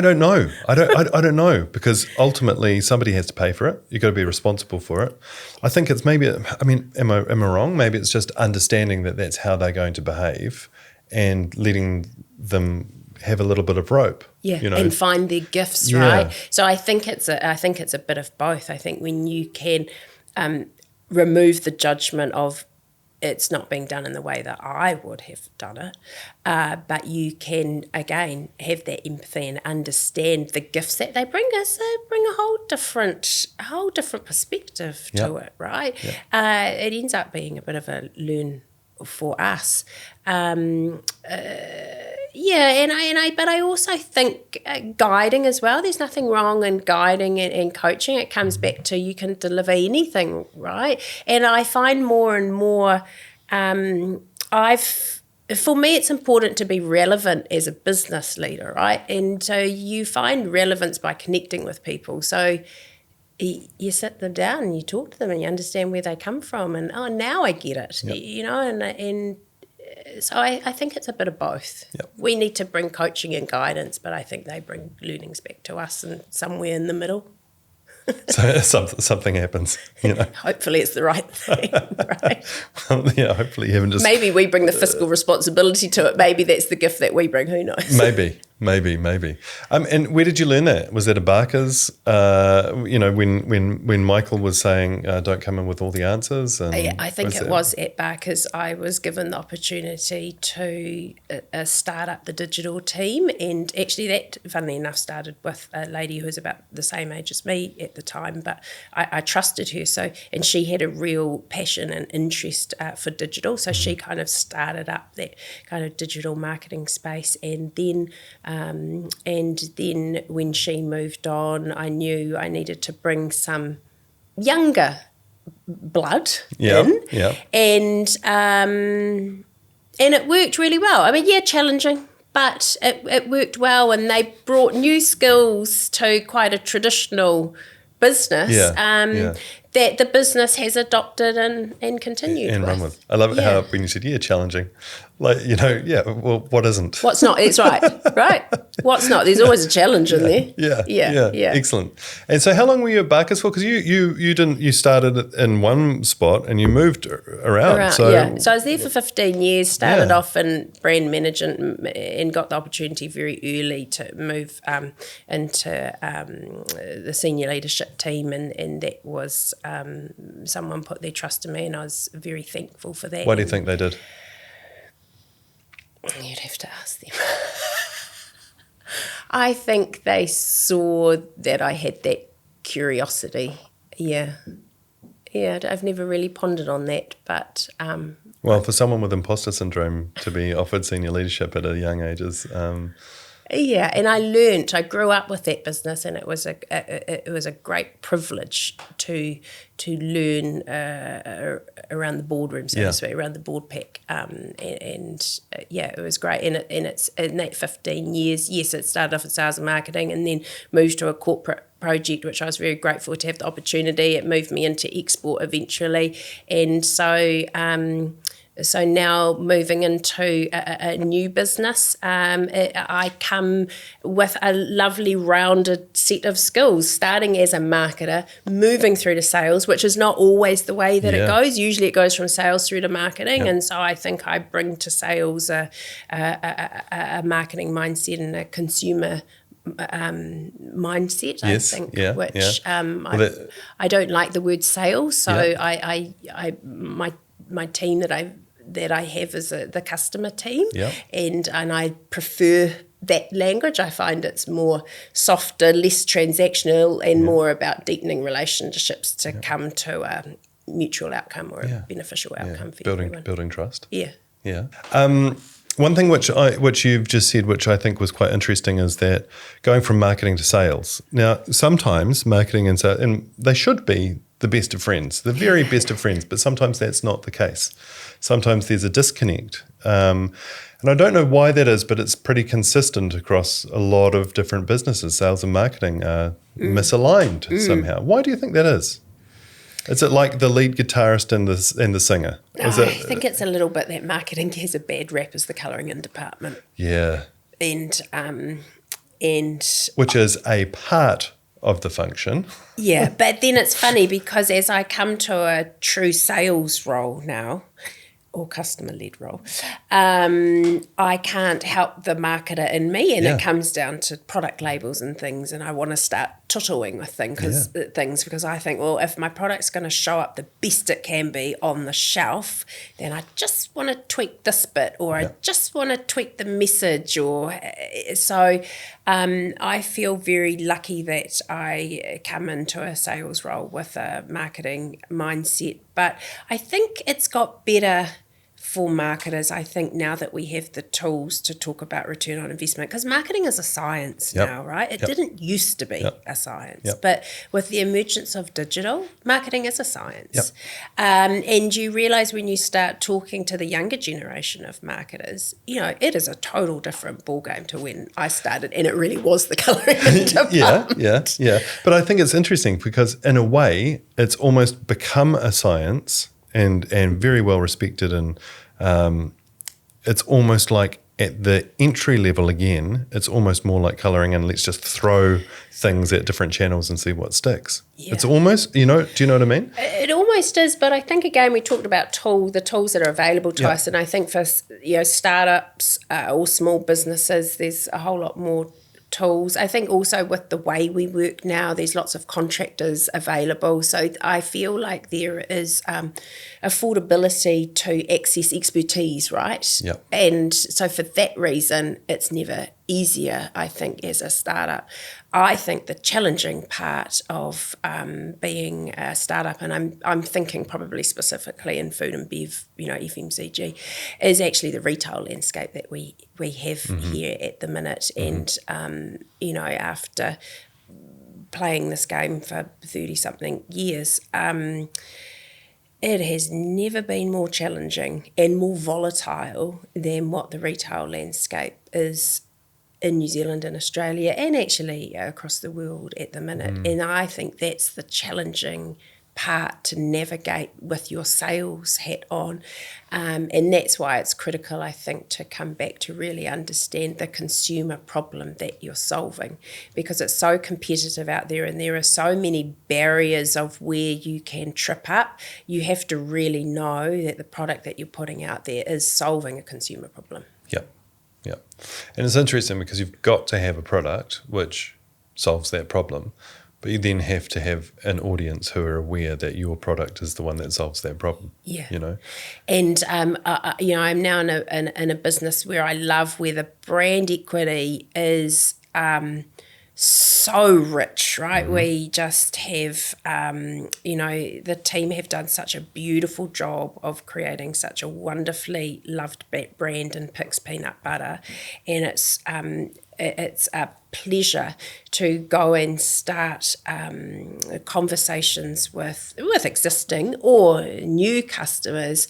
don't know. I don't know, because ultimately somebody has to pay for it. You've got to be responsible for it. I think it's maybe, am I wrong? Maybe it's just understanding that that's how they're going to behave and letting them have a little bit of rope. Yeah, and find their gifts, right? So I think it's a bit of both. I think when you can remove the judgment of it's not being done in the way that I would have done it, but you can, again, have that empathy and understand the gifts that they bring us. They bring a whole different perspective to it, right? It ends up being a bit of a learn for us. But I also think guiding as well. There's nothing wrong in guiding and coaching. It comes back to you can deliver anything, right? And I find more and more, for me, it's important to be relevant as a business leader, right? And so you find relevance by connecting with people. So you sit them down and you talk to them and you understand where they come from, and now I get it, and so I think it's a bit of both. We need to bring coaching and guidance, but I think they bring learnings back to us, and somewhere in the middle. So something happens, Hopefully it's the right thing, right? Well, hopefully you haven't just... Maybe we bring the fiscal responsibility to it. Maybe that's the gift that we bring, who knows? Maybe. And where did you learn that? Was that a Barker's, when Michael was saying, don't come in with all the answers? And I think it was at Barker's. I was given the opportunity to start up the digital team, and actually that, funnily enough, started with a lady who was about the same age as me at the time, but I trusted her. So, and she had a real passion and interest for digital, so she kind of started up that kind of digital marketing space, and then when she moved on, I knew I needed to bring some younger blood in, and it worked really well. Challenging, but it worked well, and they brought new skills to quite a traditional business that the business has adopted and continued and run with. I love it how when you said challenging, Like, well, what isn't? What's not? It's right. What's not? There's always a challenge in there. Yeah. Excellent. And so how long were you at Barker's for? Because you started in one spot and you moved around. So I was there for 15 years, started off in brand management and got the opportunity very early to move into the senior leadership team, and that was someone put their trust in me, and I was very thankful for that. Why do you think they did? You'd have to ask them. I think they saw that I had that curiosity. Yeah, I've never really pondered on that, but... well, for someone with imposter syndrome to be offered senior leadership at a young age is... Yeah, and I grew up with that business, and it was a great privilege to learn around the boardroom, so to speak, around the board pack, and it was great. And it's in that 15 years, yes, it started off in sales and marketing, and then moved to a corporate project, which I was very grateful to have the opportunity. It moved me into export eventually, and so now moving into a new business, I come with a lovely rounded set of skills, starting as a marketer, moving through to sales, which is not always the way that it goes. Usually it goes from sales through to marketing. And so I think I bring to sales a marketing mindset and a consumer mindset, I think, which I don't like the word sales. So my team that I have is the customer team, and I prefer that language. I find it's more softer, less transactional, and more about deepening relationships to come to a mutual outcome or a beneficial outcome for everyone. Building trust. Yeah. One thing which you've just said, which I think was quite interesting, is that going from marketing to sales. Now, sometimes marketing and sales, and they should be the best of friends, the very best of friends, but sometimes that's not the case. Sometimes there's a disconnect. And I don't know why that is, but it's pretty consistent across a lot of different businesses. Sales and marketing are misaligned somehow. Why do you think that is? Is it like the lead guitarist and the singer? I think it's a little bit that marketing has a bad rap as the colouring in department. Yeah. And which is a part of the function. Yeah, but then it's funny because as I come to a true sales role now, or customer-led role, I can't help the marketer in me, and it comes down to product labels and things, and I want to start tutoing with things because I think, well, if my product's going to show up the best it can be on the shelf, then I just want to tweak this bit, or I just want to tweak the message, or so I feel very lucky that I come into a sales role with a marketing mindset, but I think it's got better for marketers, I think, now that we have the tools to talk about return on investment, because marketing is a science now, right? It didn't used to be a science, but with the emergence of digital, marketing is a science. And you realise when you start talking to the younger generation of marketers, it is a total different ballgame to when I started, and it really was the colouring department. Yeah. But I think it's interesting because in a way, it's almost become a science and very well respected, and it's almost like at the entry level again, it's almost more like colouring, and let's just throw things at different channels and see what sticks. It's almost, do you know what I mean? It almost is, but I think again we talked about the tools that are available to us, and I think for startups or small businesses, there's a whole lot more tools. I think also with the way we work now, there's lots of contractors available. So I feel like there is affordability to access expertise, right? And so for that reason, it's never easier, I think, as a startup. I think the challenging part of being a startup, and I'm thinking probably specifically in food and bev, FMCG, is actually the retail landscape that we have here at the minute. And, after playing this game for 30-something years, it has never been more challenging and more volatile than what the retail landscape is in New Zealand and Australia, and actually across the world at the minute. And I think that's the challenging part to navigate with your sales hat on. And that's why it's critical, I think, to come back to really understand the consumer problem that you're solving, because it's so competitive out there and there are so many barriers of where you can trip up. You have to really know that the product that you're putting out there is solving a consumer problem. Yeah. And it's interesting because you've got to have a product which solves that problem, but you then have to have an audience who are aware that your product is the one that solves that problem. Yeah. You know? And, I'm now in a business where I love where the brand equity is so rich, right? We just have, the team have done such a beautiful job of creating such a wonderfully loved brand in Pics Peanut Butter. And it's a pleasure to go and start conversations with existing or new customers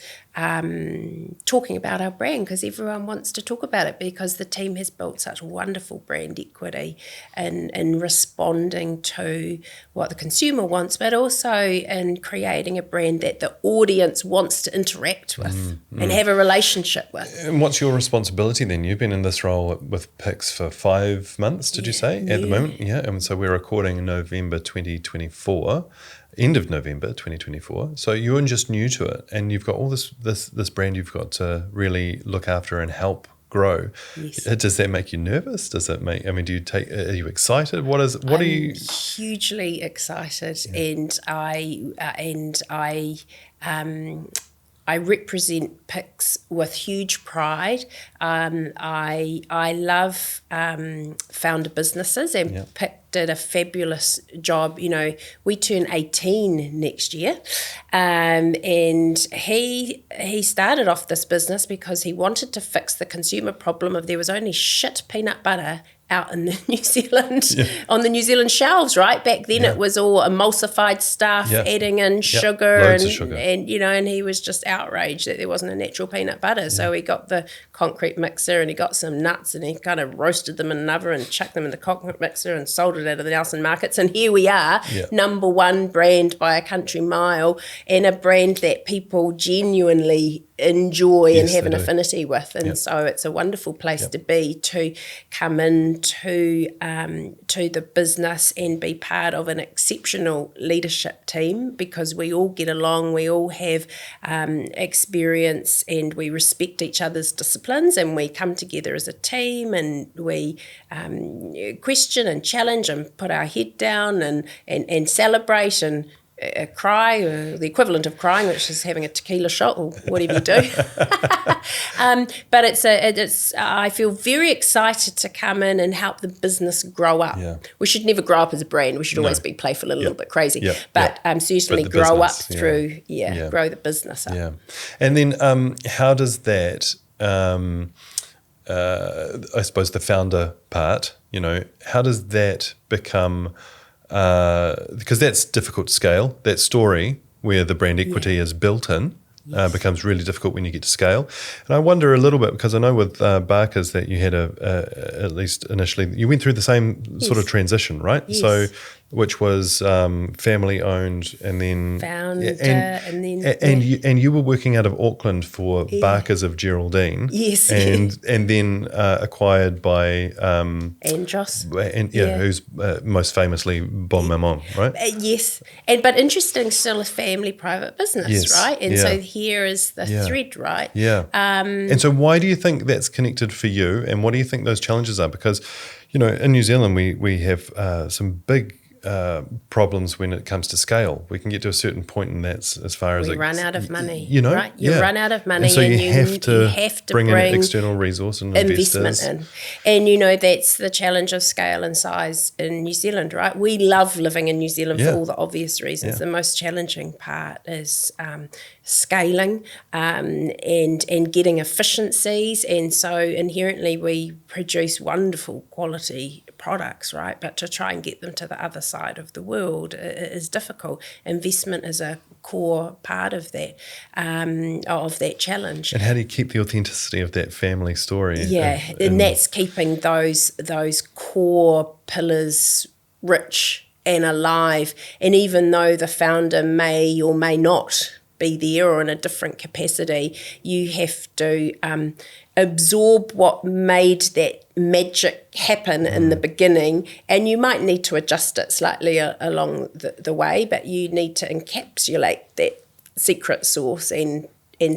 talking about our brand, because everyone wants to talk about it, because the team has built such wonderful brand equity in responding to what the consumer wants, but also in creating a brand that the audience wants to interact with and have a relationship with. And what's your responsibility then? You've been in this role with Pics for 5 months, did you say, at the moment? Yeah, and so we're recording in November 2024. End of November 2024. So you're just new to it, and you've got all this brand you've got to really look after and help grow. Yes. Does that make you nervous? Does that make? I mean, are you excited? What are you? Hugely excited, and I represent Pics with huge pride. I love founder businesses, and Pic did a fabulous job. You know, we turn 18 next year, and he started off this business because he wanted to fix the consumer problem of there was only shit peanut butter out in the New Zealand, on the New Zealand shelves, right? Back then it was all emulsified stuff, adding in sugar, loads of sugar. And he was just outraged that there wasn't a natural peanut butter. So he got the concrete mixer and he got some nuts and he kind of roasted them in an oven and chucked them in the concrete mixer and sold it out of the Nelson markets. And here we are, number one brand by a country mile, and a brand that people genuinely enjoy and have an affinity with, and so it's a wonderful place to be, to come into to the business and be part of an exceptional leadership team, because we all get along, we all have experience, and we respect each other's disciplines, and we come together as a team, and we question and challenge and put our head down and celebrate and cry, or the equivalent of crying, which is having a tequila shot or whatever you do. But I feel very excited to come in and help the business grow up. We should never grow up as a brand. We should always be playful and a little bit crazy. But certainly grow up through, grow the business up. And then how does that, I suppose the founder part, how does that become... because that's difficult to scale. That story where the brand equity is built in becomes really difficult when you get to scale. And I wonder a little bit, because I know with Barker's that you had at least initially, you went through the same sort of transition, right? Yes. So, which was family owned, and then founder, and you were working out of Auckland for Barker's of Geraldine, and then acquired by Andros, who's most famously Bon Maman, right? Yes, but interesting, still a family private business, right? And so here is the thread, right? And so why do you think that's connected for you, and what do you think those challenges are? Because in New Zealand we have some big problems when it comes to scale. We can get to a certain point, and that's as far as we run out of money. Right? You run out of money, and so you have to bring in external resource and investment investors. And that's the challenge of scale and size in New Zealand, right? We love living in New Zealand for all the obvious reasons. The most challenging part is scaling and getting efficiencies, and so inherently we produce wonderful quality products, right? But to try and get them to the other side of the world is difficult. Investment is a core part of that challenge. And how do you keep the authenticity of that family story? And that's keeping those core pillars rich and alive. And even though the founder may or may not be there or in a different capacity, you have to absorb what made that magic happen in the beginning, and you might need to adjust it slightly along the way, but you need to encapsulate that secret sauce and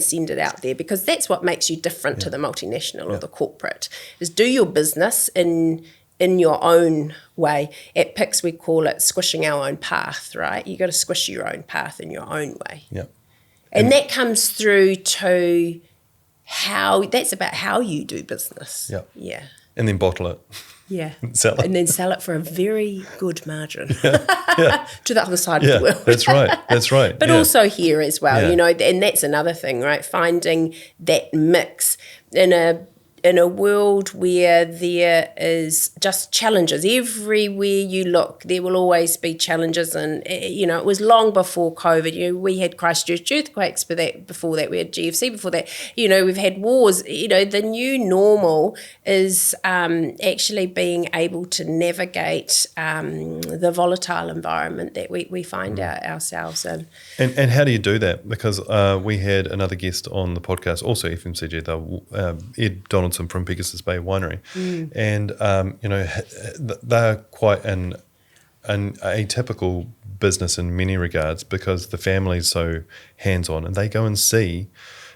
send it out there, because that's what makes you different to the multinational or the corporate, is do your business in your own way. At Pics, we call it squishing our own path, right? You got to squish your own path in your own way. Yeah. And that comes through to that's about how you do business. Yeah. Yeah. And then bottle it. Yeah. Sell it. And then sell it for a very good margin to the other side of the world. That's right. But also here as well, Yeah. and that's another thing, right? Finding that mix in a world where there is just challenges everywhere you look. There will always be challenges, and it was long before COVID. We had Christchurch earthquakes, before that we had GFC. Before that, we've had wars. The new normal is actually being able to navigate the volatile environment that we find ourselves in. And how do you do that? Because we had another guest on the podcast, also FMCG, Ed Donaldson from Pegasus Bay Winery, and they're quite an atypical business in many regards, because the family's so hands-on, and they go and see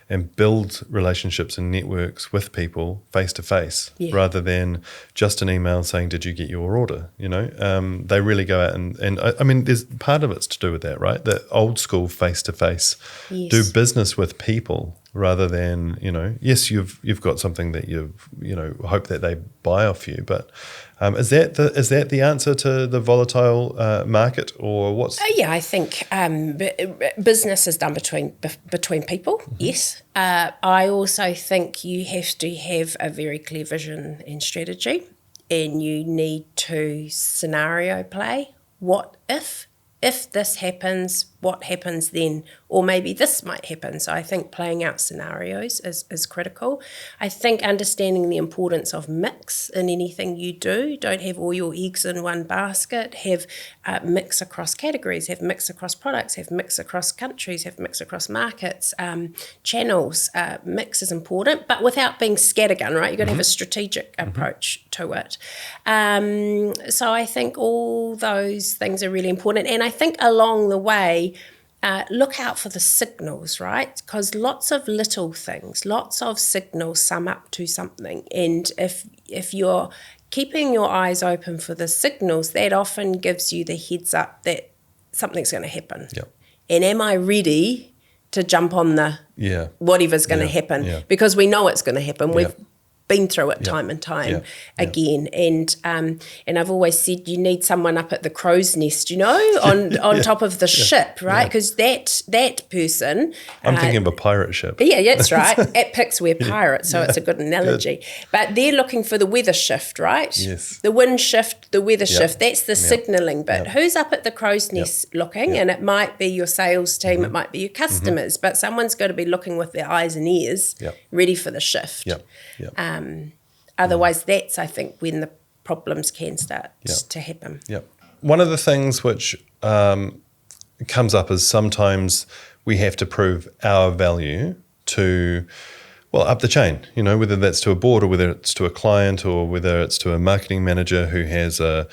and build relationships and networks with people face to face, rather than just an email saying, "Did you get your order?" They really go out and I mean, there's part of it's to do with that, right? The old school face to face, do business with people, rather than yes, you've got something that you hope that they buy off you, but is that the answer to the volatile market, or what's? I think business is done between people. Yes, I also think you have to have a very clear vision and strategy, and you need to scenario play. What if this happens, what happens then? Or maybe this might happen. So I think playing out scenarios is critical. I think understanding the importance of mix in anything you do. Don't have all your eggs in one basket. Have mix across categories, have mix across products, have mix across countries, have mix across markets, channels. Mix is important, but without being scattergun, right? You've got to have a strategic approach to it. So I think all those things are really important. And I think along the way, look out for the signals, right? Because lots of little things, lots of signals sum up to something. And if you're keeping your eyes open for the signals, that often gives you the heads up that something's going to happen. Yep. And am I ready to jump on the whatever's going to happen? Yeah. Because we know it's going to happen. We've been through it time and time again. And I've always said you need someone up at the crow's nest, on top of the ship, right? Because that person... I'm thinking of a pirate ship. Yeah, that's right. At Pics, we're pirates, so it's a good analogy. Good. But they're looking for the weather shift, right? Yes. The wind shift, the weather shift, that's the signalling bit. Who's up at the crow's nest looking? And it might be your sales team, it might be your customers, but someone's got to be looking with their eyes and ears, ready for the shift. Otherwise, that's, I think, when the problems can start to happen. Yep. One of the things which comes up is sometimes we have to prove our value to, up the chain, whether that's to a board or whether it's to a client or whether it's to a marketing manager who has a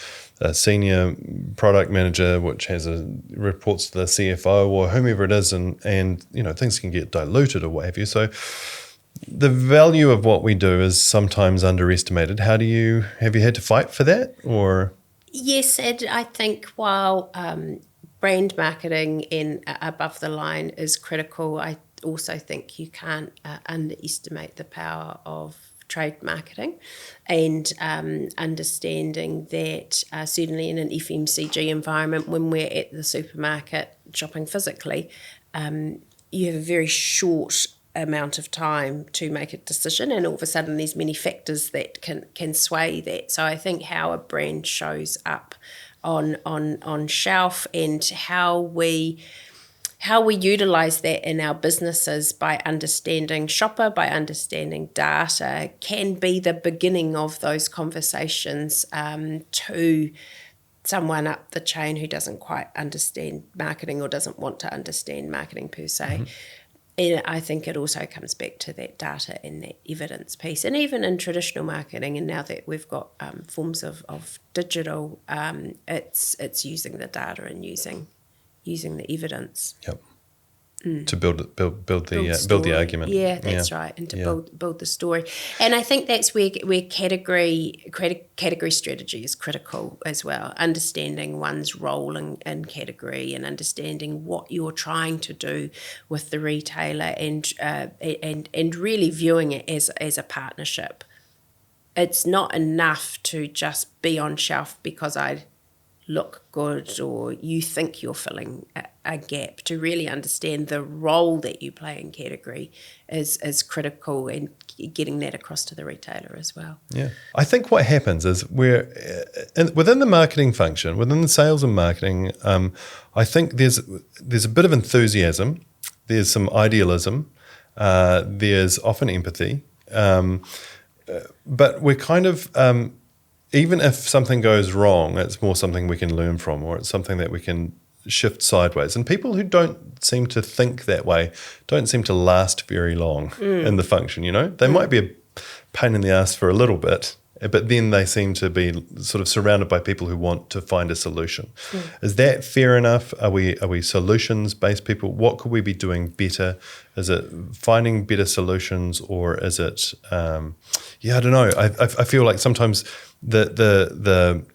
senior product manager which reports to the CFO or whomever it is, and things can get diluted or what have you. So the value of what we do is sometimes underestimated. Have you had to fight for that, or? Yes, Ed, I think while brand marketing in above the line is critical, I also think you can't underestimate the power of trade marketing and understanding that certainly in an FMCG environment, when we're at the supermarket shopping physically, you have a very short amount of time to make a decision, and all of a sudden there's many factors that can sway that. So I think how a brand shows up on shelf and how we utilize that in our businesses by understanding shopper, by understanding data, can be the beginning of those conversations to someone up the chain who doesn't quite understand marketing or doesn't want to understand marketing per se. And I think it also comes back to that data and that evidence piece. And even in traditional marketing, and now that we've got forms of digital, it's using the data and using the evidence. Yep. To build the argument. Yeah, that's right, and to build the story. And I think that's where category strategy is critical as well. Understanding one's role in category and understanding what you're trying to do with the retailer, and really viewing it as a partnership. It's not enough to just be on shelf because I look good or you think you're filling a gap. To really understand the role that you play in category is critical, and getting that across to the retailer as well. Yeah. I think what happens is within the marketing function, within the sales and marketing, I think there's a bit of enthusiasm, there's some idealism, there's often empathy, but we're kind of... even if something goes wrong, it's more something we can learn from, or it's something that we can shift sideways. And people who don't seem to think that way don't seem to last very long in the function, They might be a pain in the ass for a little bit, but then they seem to be sort of surrounded by people who want to find a solution. Is that fair enough? Are we solutions-based people? What could we be doing better? Is it finding better solutions, or is it, I don't know. I feel like sometimes the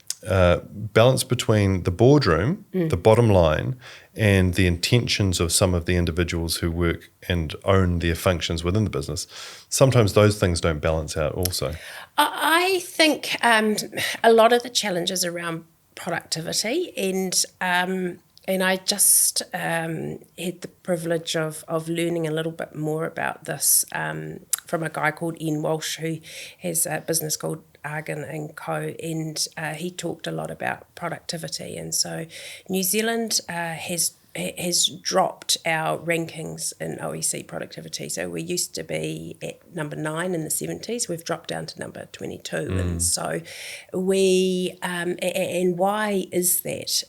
balance between the boardroom, the bottom line, and the intentions of some of the individuals who work and own their functions within the business, sometimes those things don't balance out also. I think a lot of the challenges around productivity, and I just had the privilege of learning a little bit more about this from a guy called Ian Walsh, who has a business called Argan & Co, and he talked a lot about productivity. And so New Zealand has dropped our rankings in OEC productivity. So we used to be at number 9 in the 70s. We've dropped down to number 22. And so and why is that?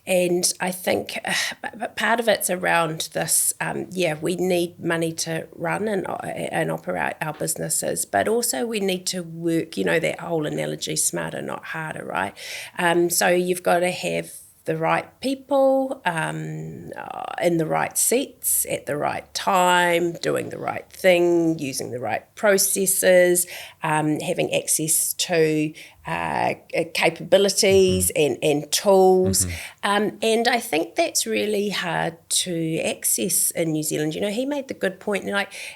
And I think part of it's around this, we need money to run and operate our businesses, but also we need to work, that whole analogy, smarter, not harder, right? So you've got to have the right people in the right seats at the right time, doing the right thing, using the right processes, having access to capabilities and tools. And I think that's really hard to access in New Zealand. He made the good point,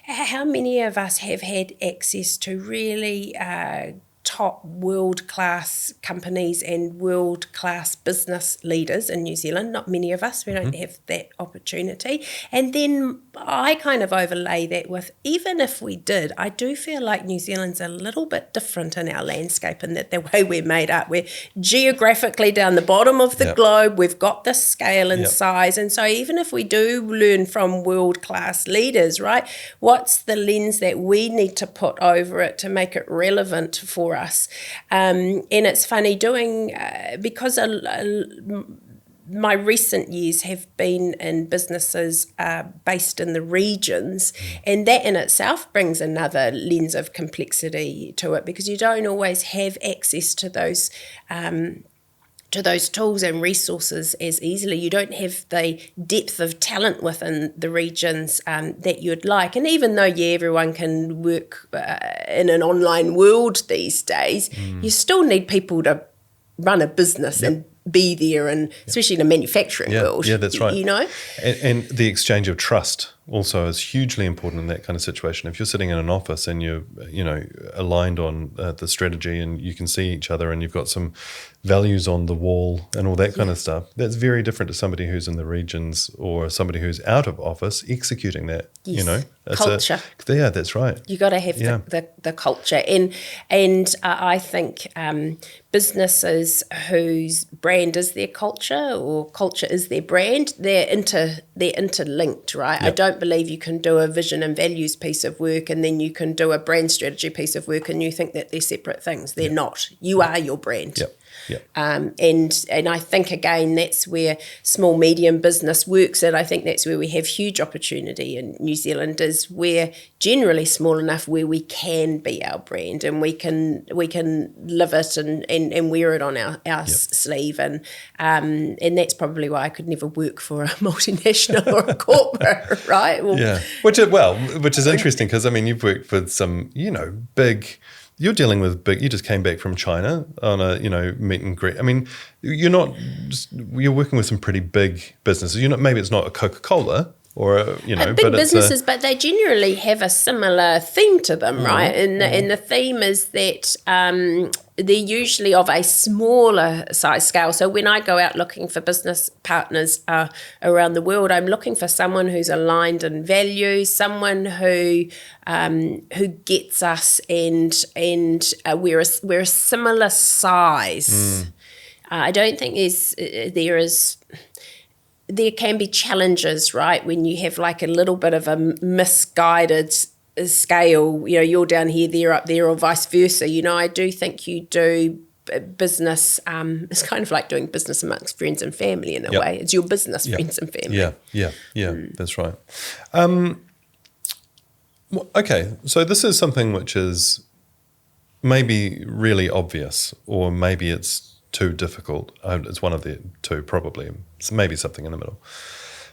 how many of us have had access to really top world-class companies and world-class business leaders in New Zealand? Not many of us. We don't have that opportunity. And then I kind of overlay that with, even if we did, I do feel like New Zealand's a little bit different in our landscape, and that the way we're made up, we're geographically down the bottom of the globe, we've got this scale and size. And so even if we do learn from world-class leaders, right, what's the lens that we need to put over it to make it relevant for us? And it's funny doing, because my recent years have been in businesses based in the regions, and that in itself brings another lens of complexity to it, because you don't always have access to those tools and resources as easily. You don't have the depth of talent within the regions that you'd like. And even though, everyone can work in an online world these days, you still need people to run a business and be there, and especially in the manufacturing world. Yeah, that's right. And the exchange of trust also is hugely important in that kind of situation. If you're sitting in an office and you're, aligned on the strategy, and you can see each other, and you've got some values on the wall and all that kind of stuff, that's very different to somebody who's in the regions or somebody who's out of office executing that. Yes. Culture. That's right. You got to have the culture, and I think businesses whose brand is their culture, or culture is their brand, they're interlinked, right? I don't believe you can do a vision and values piece of work and then you can do a brand strategy piece of work and you think that they're separate things. They're not. You are your brand. Yep. And I think, again, that's where small, medium business works, and I think that's where we have huge opportunity in New Zealand, is we're generally small enough where we can be our brand, and we can live it and wear it on our sleeve, and that's probably why I could never work for a multinational or a corporate, right? Well, which is interesting, because I mean, you've worked with some, big. You're dealing with big. You just came back from China on a meet and greet. I mean, you're working with some pretty big businesses. Maybe it's not a Coca-Cola or big but businesses, but they generally have a similar theme to them, right? And the theme is that they're usually of a smaller size scale. So when I go out looking for business partners around the world, I'm looking for someone who's aligned in values, someone who gets us, and we're a similar size. I don't think there can be challenges, right, when you have like a little bit of a misguided scale, you're down here, they're up there, or vice versa. I do think you do business, it's kind of like doing business amongst friends and family in a way. It's your business, friends and family. That's right. Okay, so this is something which is maybe really obvious, or maybe it's too difficult. It's one of the two, probably. So maybe something in the middle.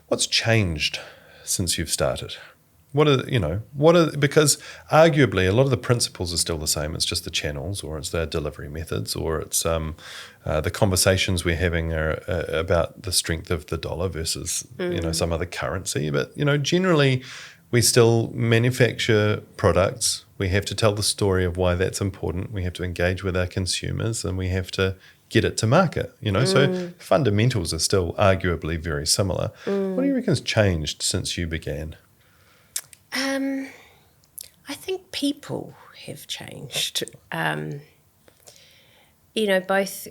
What's changed since you've started? Because arguably a lot of the principles are still the same. It's just the channels, or it's the delivery methods, or it's the conversations we're having are about the strength of the dollar versus some other currency. But generally, we still manufacture products. We have to tell the story of why that's important. We have to engage with our consumers, and we have to get it to market. So fundamentals are still arguably very similar. What do you reckon has changed since you began? I think people have changed, both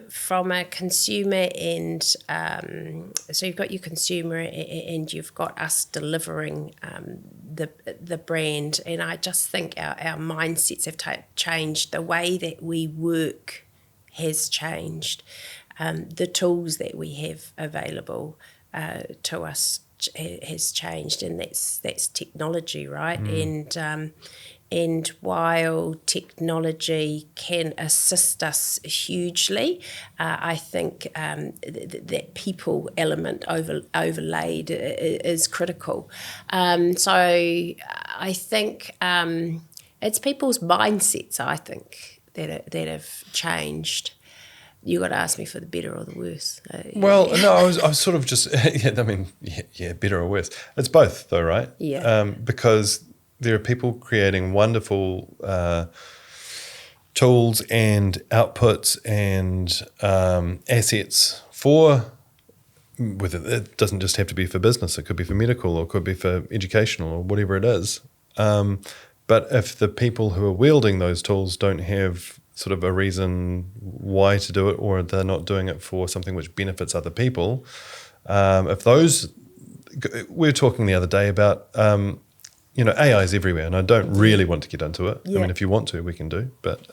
from a consumer and so you've got your consumer and you've got us delivering the brand. And I just think our mindsets have changed. The way that we work has changed. The tools that we have available to us has changed, and that's technology, right? And while technology can assist us hugely, I think that people element overlaid is critical. So I think it's people's mindsets, I think, that have changed. You got to ask me for the better or the worse. No, I was sort of just better or worse. It's both, though, right? Yeah. Because there are people creating wonderful tools and outputs and assets for. It doesn't just have to be for business. It could be for medical, or it could be for educational, or whatever it is. But if the people who are wielding those tools don't have sort of a reason why to do it, or they're not doing it for something which benefits other people, if those, we were talking the other day about, AI is everywhere, and I don't really want to get into it. Yeah. I mean, if you want to, we can do, but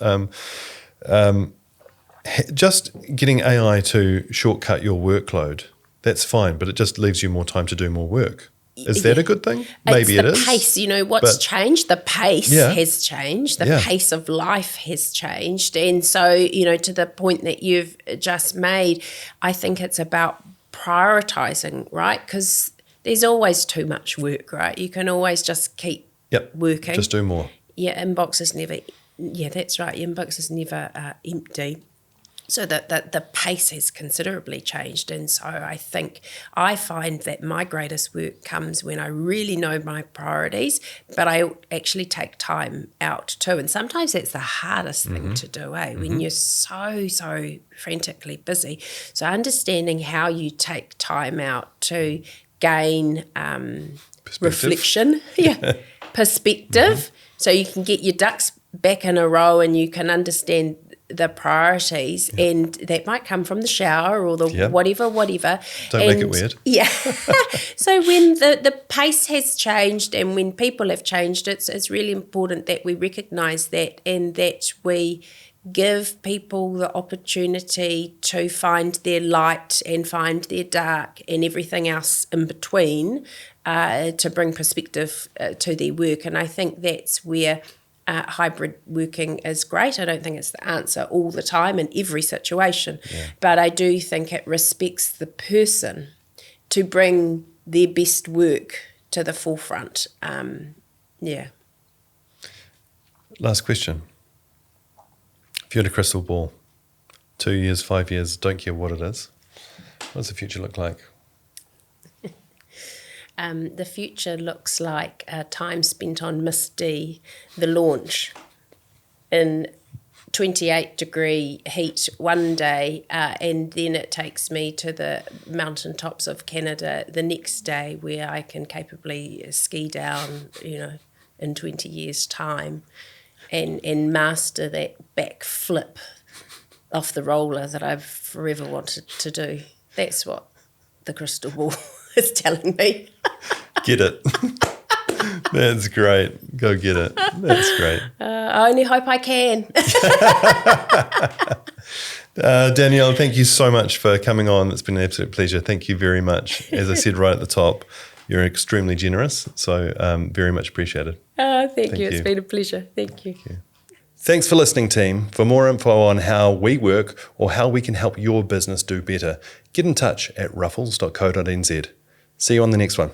just getting AI to shortcut your workload, that's fine, but it just leaves you more time to do more work. Is that a good thing? Maybe it is. The pace, what's changed? The pace has changed. The pace of life has changed. And so, to the point that you've just made, I think it's about prioritising, right? Because there's always too much work, right? You can always just keep working. Just do more. Your inbox is never, that's right. Your inbox is never empty. So that the pace has considerably changed. And so I find that my greatest work comes when I really know my priorities, but I actually take time out too. And sometimes that's the hardest thing to do, when you're so frantically busy. So understanding how you take time out to gain reflection, perspective, so you can get your ducks back in a row and you can understand the priorities, and that might come from the shower or the whatever. Don't make it weird. Yeah. So when the pace has changed and when people have changed, it's really important that we recognise that, and that we give people the opportunity to find their light and find their dark and everything else in between, to bring perspective to their work. And I think that's where hybrid working is great. I don't think it's the answer all the time in every situation, but I do think it respects the person to bring their best work to the forefront. Last question. If you had a crystal ball, 2 years, 5 years, don't care what it is, what does the future look like? The future looks like time spent on Miss D, the launch, in 28-degree heat one day, and then it takes me to the mountaintops of Canada the next day, where I can capably ski down, in 20 years' time, and master that back flip off the roller that I've forever wanted to do. That's what the crystal ball is telling me. Get it. That's great. Go get it. That's great. I only hope I can. Danielle, thank you so much for coming on. It's been an absolute pleasure. Thank you very much. As I said right at the top, you're extremely generous, so very much appreciated. Thank you. It's been a pleasure. Thank you. Thanks for listening, team. For more info on how we work or how we can help your business do better, get in touch at ruffles.co.nz. See you on the next one.